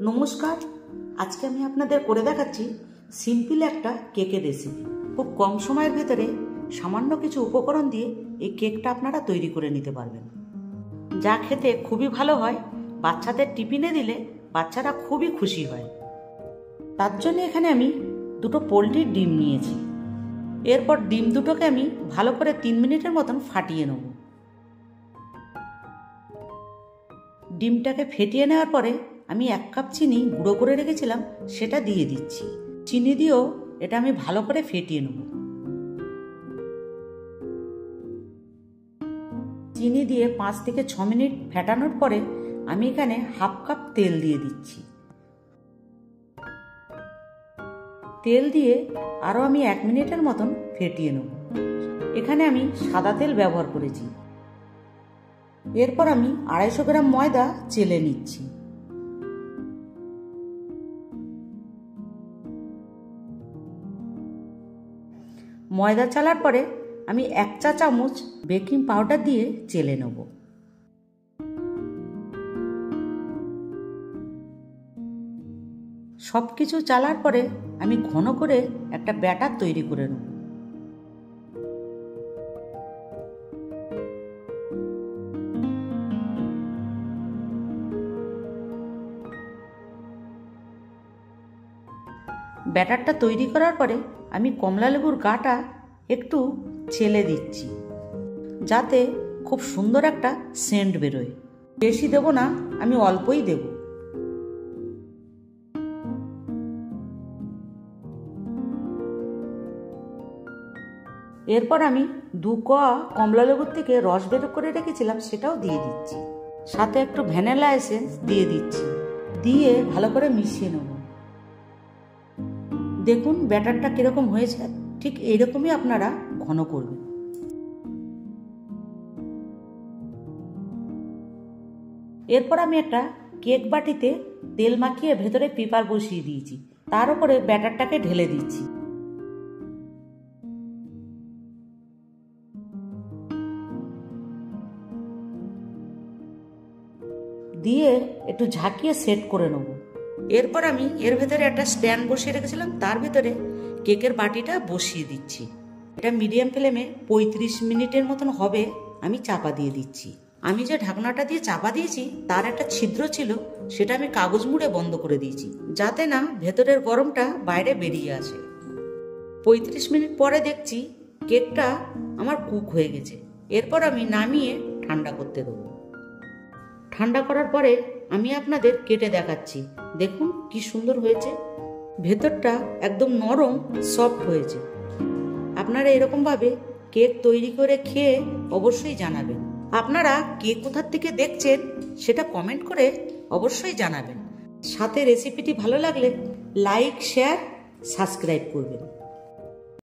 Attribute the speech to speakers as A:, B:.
A: নমস্কার, আজকে আমি আপনাদের করে দেখাচ্ছি সিম্পল একটা কেকের রেসিপি। খুব কম সময়ের ভেতরে সামান্য কিছু উপকরণ দিয়ে এই কেকটা আপনারা তৈরি করে নিতে পারবেন, যা খেতে খুবই ভালো হয়। বাচ্চাদের টিফিনে দিলে বাচ্চারা খুবই খুশি হয়। তার জন্য এখানে আমি দুটো পোলট্রির ডিম নিয়েছি। এরপর ডিম দুটোকে আমি ভালো করে 3 মিনিটের মতন ফাটিয়ে নেব। ডিমটাকে ফেটিয়ে নেওয়ার পরে আমি 1 কাপ চিনি গুঁড়ো করে রেখেছিলাম, সেটা দিয়ে দিচ্ছি। চিনি দিয়েও এটা আমি ভালো করে ফেটিয়ে নেব। চিনি দিয়ে 5 থেকে 6 মিনিট ফেটানোর পরে আমি এখানে 1/2 কাপ তেল দিয়ে দিচ্ছি। তেল দিয়ে আরও আমি 1 মিনিটের মতন ফেটিয়ে নেব। এখানে আমি সাদা তেল ব্যবহার করেছি। এরপর আমি 250 গ্রাম ময়দা চেলে নিচ্ছি। ময়দা চালার পরে আমি 1 চা চামচ বেকিং পাউডার দিয়ে চেলে নেব। সব কিছু চালার পরে আমি ঘন করে একটা ব্যাটার তৈরি করে নেব। ব্যাটারটা তৈরি করার পরে আমি কমলা লেবুর গাটা একটু ছেলে দিচ্ছি, যাতে খুব সুন্দর একটা সেন্ট বেরোয়। বেশি দেব না, আমি অল্পই দেব। এরপর আমি 2 কোয়া কমলা লেবুর থেকে রস বের করে রেখেছিলাম, সেটাও দিয়ে দিচ্ছি। সাথে একটু ভ্যানিলা এসেন্স দিয়ে দিচ্ছি। দিয়ে ভালো করে মিশিয়ে নেব। দেখুন ব্যাটারটা কিরকম হয়েছে, ঠিক এইরকমই আপনারা ঘন করবেন। এরপর আমি একটা কেক বাটিতে তেল মাখিয়ে ভেতরে পেপার বসিয়ে দিয়েছি, তার উপরে ব্যাটারটাকে ঢেলে দিচ্ছি। দিয়ে একটু ঝাঁকিয়ে সেট করে নেব। এরপর আমি এর ভেতরে একটা স্ট্যান্ড বসিয়ে রেখেছিলাম, তার ভেতরে কেকের বাটিটা বসিয়ে দিচ্ছি। এটা মিডিয়াম ফ্লেমে 35 মিনিটের মতন হবে। আমি চাপা দিয়ে দিচ্ছি। আমি যে ঢাকনাটা দিয়ে চাপা দিয়েছি তার একটা ছিদ্র ছিল, সেটা আমি কাগজ মুড়ে বন্ধ করে দিয়েছি, যাতে না ভেতরের গরমটা বাইরে বেরিয়ে আসে। 35 মিনিট পরে দেখছি কেকটা আমার কুক হয়ে গেছে। এরপর আমি নামিয়ে ঠান্ডা করতে দেবো। ঠান্ডা করার পরে আমি আপনাদের কেটে দেখাচ্ছি। দেখুন কি সুন্দর হয়েছে, ভেতরটা একদম নরম সফট হয়েছে। আপনারা এরকমভাবে কেক তৈরি করে খেয়ে অবশ্যই জানাবেন। আপনারা কে কোথার থেকে দেখছেন সেটা কমেন্ট করে অবশ্যই জানাবেন। সাথে রেসিপিটি ভালো লাগলে লাইক, শেয়ার, সাবস্ক্রাইব করবেন।